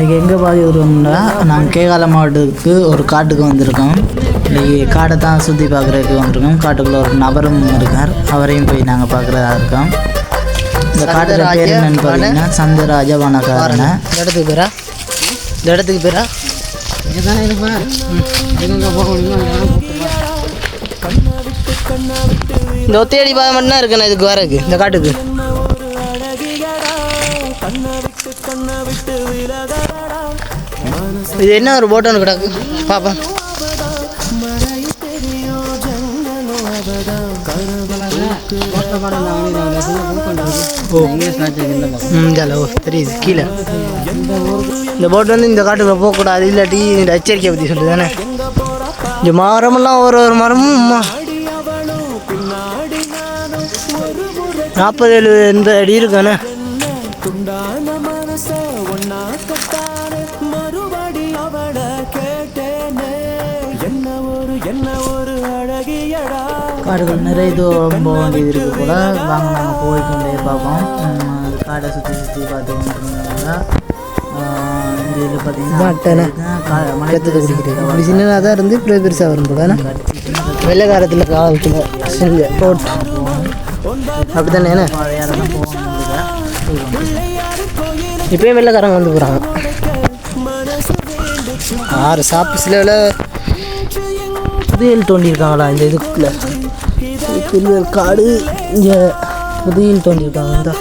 இன்றைக்கி எங்கே பார்க்குறோம்னா நாங்கள் கேகால மாவட்டத்துக்கு ஒரு காட்டுக்கு வந்திருக்கோம். இன்றைக்கி காடை தான் சுற்றி பார்க்குறதுக்கு வந்திருக்கோம். காட்டுக்குள்ளே ஒரு நபரும் இருக்கார், அவரையும் போய் நாங்கள் பார்க்குறதா இருக்கோம். இந்த காட்டுல பேர் என்னன்னு பார்த்தீங்கன்னா சந்தராஜ வனகாரண. இந்த இடத்துக்கு பேரா இதுதானே இருப்பேன். இந்த ஒத்தையடி பாதை மட்டும்தான் இருக்குண்ணா இதுக்கு வரக்கு இந்த காட்டுக்கு. இது என்ன ஒரு போட்டோன்னு கிடக்கு பாப்பா. தெரியுது கீழே இந்த போட்டு வந்து இந்த காட்டுக்குள்ள போகக்கூடாது, இல்லாட்டி இந்த எச்சரிக்கையை பற்றி சொல்லுது தானே. இந்த மரமெல்லாம் ஒரு மரமும் 40-70 அடி இருக்கானே. காடுகள் நிறைய தூரம் போக வேண்டியது இருக்குது போல். வாங்க நாங்கள் போய்கொண்டே பார்ப்போம். காடை சுற்றி சுற்றி பார்த்து கொண்டிருந்தா இந்த இதில் பார்த்தீங்கன்னா மலையத்துக்கு குடிக்கிறது அப்படி சின்னதாக தான் இருந்து இப்படி பெருசாக வரும் போல. வெள்ளைக்காரத்தில் காலத்தில் செஞ்ச ரோட் அப்படி தானே என்ன இப்போயும் வெள்ளைக்காரங்க வந்து போகிறாங்க. 6 சாப்பிஸில் புதையல் தோண்டியிருக்காங்களா இந்த இதுக்குள்ள. காடு இங்கே புதையல் தோண்டியிருக்காங்க. இந்த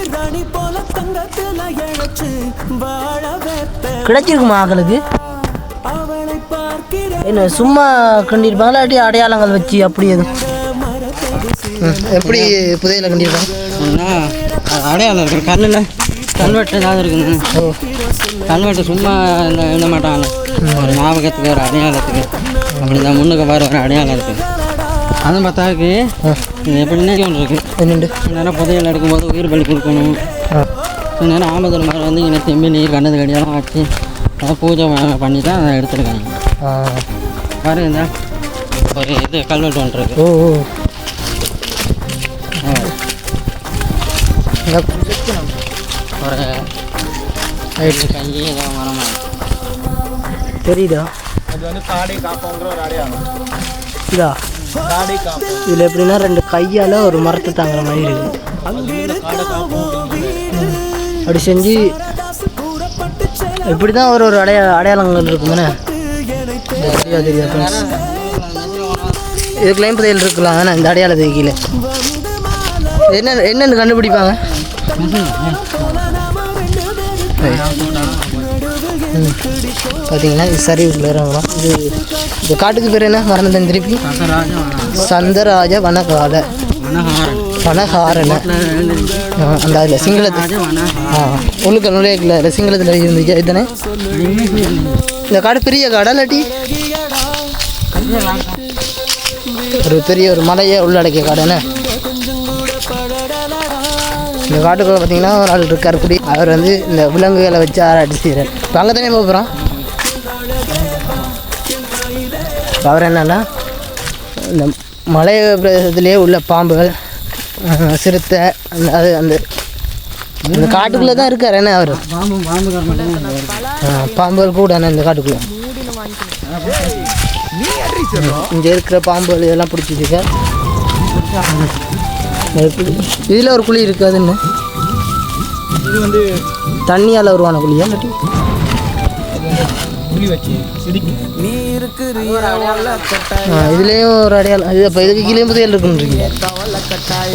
கிடைச்சிருக்குமா ஆக்களுக்கு என்ன சும்மா கண்டிருப்பாங்களா இல்லாட்டி அடையாளங்கள் வச்சு அப்படி எதுவும் எப்படி புதையலை கண்டிருப்பாங்க? அடையாளம் இருக்கு கல்லில் கல்வெட்டு ஏதாவது இருக்குங்க. கல்வெட்டு சும்மா எழுத மாட்டாங்க, ஒரு ஞாபகத்துக்கு ஒரு அடையாளத்துக்கு அப்படி தான் முன்னுக்கு பாரு ஒரு அடையாளம் இருக்குது. அதுவும் பார்த்தாக்கு எப்படின்னா ஒன்று இருக்குது. என்னென்று நேரம் புதையல் எடுக்கும்போது உயிர் பலி கொடுக்கணும். நேரம் ஆமதூர் மாதிரி வந்து இங்கே தெம்பி நீர் கண்ணது கடியெல்லாம் வச்சு அதை பூஜை பண்ணி தான் அதை எடுத்துருக்காங்க. பாருங்க இந்த ஒரு இது கல்வெட்டு ஒன்று இருக்குது. ஒரு கை ஏதோ மரமாக தெரியுதா? அது வந்து காடை காப்போங்கிற ஒரு அடையாளம். இதா காடை காப்போம். இதில் எப்படின்னா 2 கையால் ஒரு மரத்தை தாங்குற மாதிரி இருக்குது. அப்படி செஞ்சு இப்படி தான் ஒரு அடையாளங்கள் இருக்குமாண்ணே. தெரியாது தெரியாது ஃப்ரெண்ட்ஸ். இதுக்குலாம் புதையல் இருக்கலாம் தானே இந்த அடையாளத்துக்கு கீழே. என்னென்னு கண்டுபிடிப்பாங்க? பார்த்தீங்கன்னா இது சரிவுக்குள்ள இறங்கலாம். இது இந்த காட்டுக்கு பேர் என்ன மறந்துட்டேன் திருப்பி. சந்தராஜ வனகால வனகாரண. அந்த அதில் சிங்களத்தில் உள்ளுக்க நுழையக்கில் இல்லை சிங்களத்தில் இருந்துச்சு இதுதானே. இந்த காடு பெரிய காடா இல்லாட்டி ஒரு பெரிய ஒரு மலையை உள்ளடக்கிய காடுன்னு. இந்த காட்டுக்குள்ள பார்த்தீங்கன்னா ஒரு ஆள் இருக்கார் குடி. அவர் வந்து இந்த விலங்குகளை வச்சு ஆராய்ச்சி செய்கிறார். இப்போ அங்கே தானே போகிறோம். அவர் என்னன்னா இந்த மலை பிரதேசத்துலேயே உள்ள பாம்புகள் சிறுத்தை அது அந்த இந்த காட்டுக்குள்ளே தான் இருக்கார் என்ன அவர். பாம்புகள் கூட இந்த காட்டுக்குள்ளே இங்கே இருக்கிற பாம்புகள் இதெல்லாம் பிடிச்சிருக்கார். இதில் ஒரு குழி இருக்காதுன்னு. இது வந்து தண்ணியால் உருவான குழியா இல்லாட்டி புளி வச்சு சிடிக்கு இதுலேயும் ஒரு அடையாளம். இது அப்போ இதுக்கு கீழே புதையல் இருக்குன்றீங்க.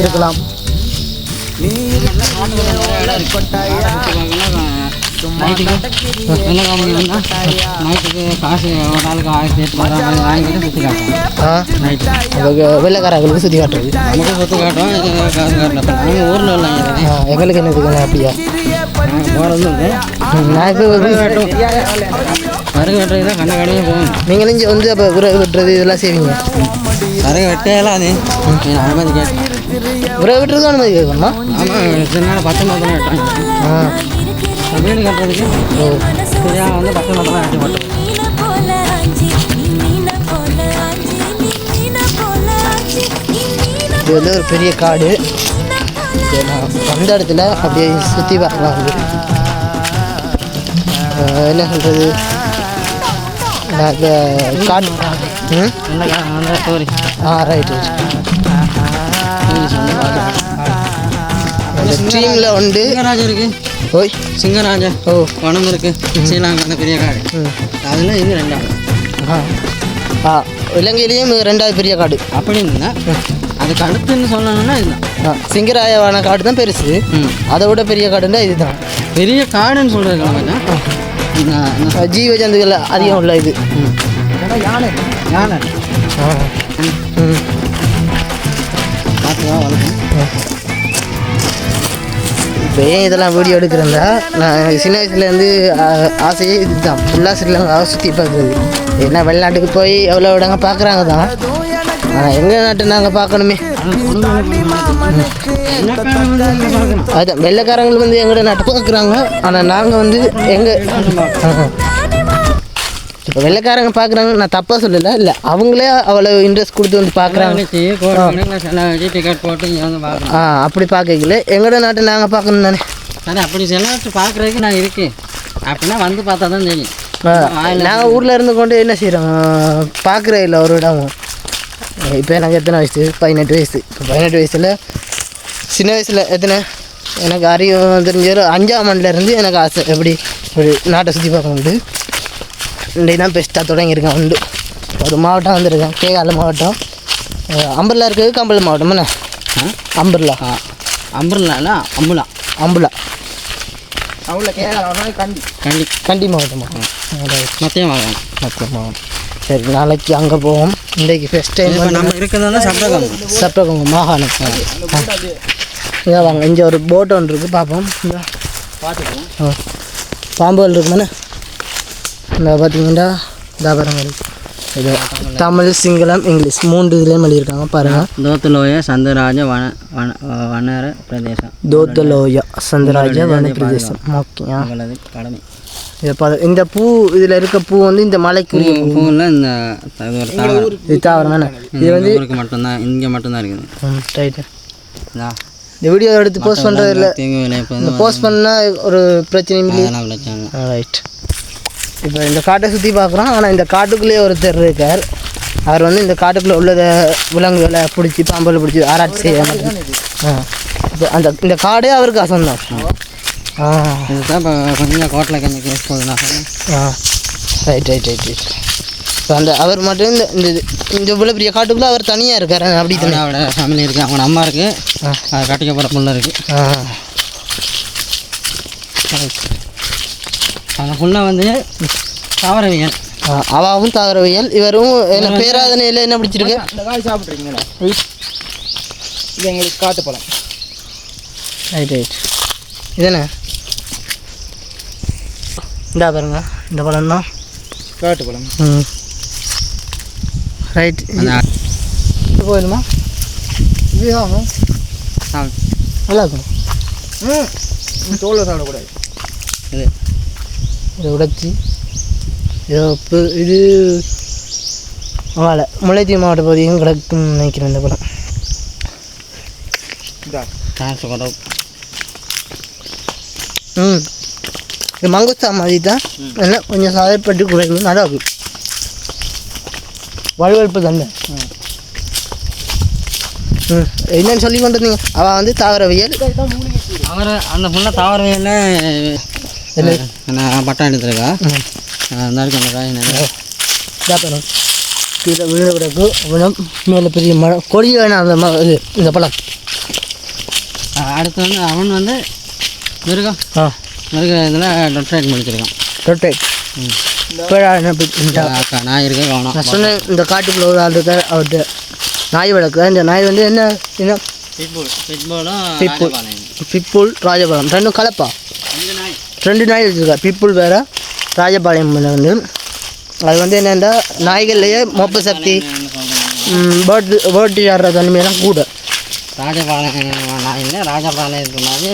இருக்கலாம். நைட்டுக்கு காசு ஒரு நாளுக்கு 1800 வாங்கிட்டு சுற்றி காட்டுவோம். வெள்ளைக்காரங்களுக்கு சுற்றி காட்டுறது நமக்கு சுற்றி காட்டுவோம். காசு காட்டலாம். நாங்கள் ஊரில் இல்லைங்க. எங்களுக்கு என்ன இருக்குங்க அப்படியா? போகிறது நான் இப்போ வரகு வெட்டுறது தான் கண்ண கடையே போகும். நீங்களும் இங்கே வந்து அப்போ விறகு வெட்டுறது இதெல்லாம் செய்வீங்க? வரகு வெட்டையெல்லாம் அது அனுமதி கேட்டேன். விறகு வெட்டுறதுக்கு அனுமதி கேட்கணுமா? ஆமாம், இத்தனை நாள் 19 தான் வெட்டாங்க. வீடு கட்டுறதுக்கு சரியாக வந்து 19 தான் வெட்டி போட்டோம். இது வந்து ஒரு பெரிய காடு. நான் வந்த இடத்துல அப்படியே சுற்றி பார்க்கலாம். என்ன சொல்கிறது காட் ஸ்டோரி ரைட் அந்த ஸ்ட்ரீமில் உண்டு சிங்கராஜா இருக்கு ஓய் சிங்கராஜா வனம் இருக்கு ஸ்ரீலங்கா பெரிய காடு அதில் இது ரெண்டாவது இலங்கையிலேயும் ரெண்டாவது பெரிய காடு அப்படின்னு அதுக்கு அடுத்துன்னு சொல்லணும்னா இதுதான் சிங்கராயவான காடு தான் பெருசு அதை விட பெரிய காடுன்னா இதுதான் பெரிய காடுன்னு சொல்கிறது ஜீவ ஜந்துகள் அதிகம் உள்ள இது யானை யானை பார்த்துதான் வளர்க்கும் இப்போ ஏன் இதெல்லாம் வீடியோ எடுக்கிறேன்டா நான் சின்ன வயசுலேருந்து ஆசையே இதுதான் ஃபுல்லாக ஸ்ரீலங்காவை சுற்றி பார்க்குறது ஏன்னா வெளிநாட்டுக்கு போய் எவ்வளோ இடங்க பார்க்குறாங்க தான் ஆனால் எங்கள் நாட்டு நாங்கள் பார்க்கணுமே அதுதான் வெள்ளைக்காரங்கள் வந்து எங்களோட நாட்டை பார்க்குறாங்க ஆனால் நாங்கள் வந்து எங்கள் இப்போ வெள்ளைக்காரங்க பார்க்குறாங்க நான் தப்பாக சொல்லலை இல்லை அவங்களே அவ்வளோ இன்ட்ரெஸ்ட் கொடுத்து வந்து பார்க்குறாங்க டிக்கெட் போட்டு இங்கே வந்து பார்க்குறோம் அப்படி பார்க்கல எங்களோட நாட்டை நாங்கள் பார்க்கணும் தானே சரி அப்படி செல்லாட்டு பார்க்குறதுக்கு நான் இருக்கேன் அப்படின்னா வந்து பார்த்தா தான் தெரியும் நாங்கள் ஊரில் இருந்து கொண்டு என்ன செய்கிறோம் பார்க்குற இல்லை ஒரு இடம் இப்போ எனக்கு எத்தனை வயசு 18 வயசு இப்போ 18 வயசில் சின்ன வயசில் எத்தனை எனக்கு அறிவு தெரிஞ்ச ஒரு 5ஆம் ஆண்டுலேருந்து எனக்கு ஆசை எப்படி ஒரு நாட்டை சுற்றி பார்க்கணுண்டு இன்றைக்கு தான் பெஸ்ட்டாக தொடங்கியிருக்கேன் உண்டு ஒரு மாவட்டம் வந்திருக்கேன் கேகால மாவட்டம் அம்பர்லா இருக்குது கம்பல் மாவட்டம் என்ன அம்பர்லா அம்பர்லால அம்புலா அம்புலா அவ்வளோ கேட்கலாம் கண்டி கண்டி கண்டி மாவட்டமா மத்திய மாவட்டம் மொத்தம் மாவட்டம் சரி நாளைக்கு அங்கே போவோம் இன்றைக்கு ஃபஸ்ட் டைம் இப்போ நம்ம இருக்கிறது சப்ரகம் சப்ரகங்க மாகாணம் இங்கே வாங்க இங்கே ஒரு போட் ஒன்று இருக்குது பார்ப்போம் பார்த்துக்கோம் பாம்புகள் இருக்குமாண்ணே இந்த பார்த்தீங்கன்னா தாபரம் இருக்குது இது தமிழ் சிங்களம் இங்கிலீஷ் 3 இதுலேயும் எழுதியிருக்காங்க பாருங்கள் தோத்தலோய சந்தராஜ வனர பிரதேசம் தோத்தலோயா சந்தராஜ வன பிரதேசம் ஓகே எங்களது கடமை இந்த பூ இதில் இருக்க பூ வந்து இந்த மலைக்குரிய பூவில் இந்த இது தாவரம் இது வந்து ஊருக்கு மட்டும்தான் இங்கே மட்டும்தான் இருக்குது ரைட்டு இந்த வீடியோ எடுத்து போஸ்ட் பண்ணுறது இல்லை இந்த போஸ்ட் பண்ணால் ஒரு பிரச்சனையும் இல்லை ரைட் இப்போ இந்த காட்டை சுற்றி பார்க்குறோம் ஆனால் இந்த காட்டுக்குள்ளேயே ஒருத்தர் இருக்கார் அவர் வந்து இந்த காட்டுக்குள்ளே உள்ளதை விலங்குகளை பிடிச்சி பாம்புகளை பிடிச்சி ஆராய்ச்சி செய்ய இப்போ இந்த காடே அவருக்கு அசந்தான் இதுதான் இப்போ கொஞ்சம் கோட்டில் கொஞ்சம் கேஸ் போகுதுண்ணா ரைட் ரைட் ரைட் ரைட் இப்போ அவர் மட்டும் இந்த இந்த இவ்வளோ பெரிய காட்டுக்குள்ளே அவர் தனியாக இருக்கார் அப்படி தானே அவரோட ஃபேமிலி இருக்குது அவங்க அம்மா இருக்குது அது கட்டிக்க போகிற புள்ள இருக்குது அந்த புள்ள வந்து தாவரவியல் அவாவும் தாவரவியல் இவரும் என்ன பேராதனையில் என்ன பிடிச்சிருக்கு இந்த காய் சாப்பிட்றீங்களா இது எங்களுக்கு காட்டு பழம் ரைட் ரைட் இதுதானே இந்தா பாருங்க இந்த பழம் தான் காட்டு பழம் ரைட் போயிடுமா இது ஆகும் நல்லா இருக்கும் தோலை சாப்பிடக்கூடாது இது இதை உடைச்சி இது ஆமாம் முல்லைத்தீவு மாவட்ட பகுதியும் கிடக்குன்னு நினைக்கிறேன் இந்த படம் இது மங்குஸ்தா மாதிரி தான் என்ன கொஞ்சம் சாதப்பட்டு குறைக்கணும் நல்லா இருக்கும் வலுவழுப்பு தண்டை என்னன்னு சொல்லி கொண்டு வந்தீங்க அவள் வந்து தாவரவியல் அவர் அந்த புள்ள தாவரவியலில் நான் பட்டம் எடுத்துருக்கா அந்த இருக்கு அந்த காய் இதாப்பறம் கீழே விழுத கிடக்கு அப்புறம் மேலே பெரிய மழை கொடி வேணாம் அந்த இது இந்த பழம் அடுத்து வந்து அவன் வந்து மிருகம் இதில் டொட்ரேட் முடிச்சிருக்கான் ரொட்டேட் நாய் இருக்கு கவனம் நான் சொன்னேன் இந்த காட்டுக்குள்ள ஒரு ஆள் இருக்கார் அவர்கிட்ட நாய் வளர்க்குறேன் இந்த நாய் வந்து என்ன பிப்புல் ராஜபாளையம் ரெண்டும் கலப்பா 2 நாய் வச்சுருக்கா பிப்புல் வேறு ராஜபாளையம் வந்து அது வந்து என்னென்னா நாய்கள்லேயே மொப்ப சக்தி பேர்டு ஏறுற தன்மையெல்லாம் கூட ராஜபாளையம் நாயில் ராஜபாளையத்துக்கு மாதிரி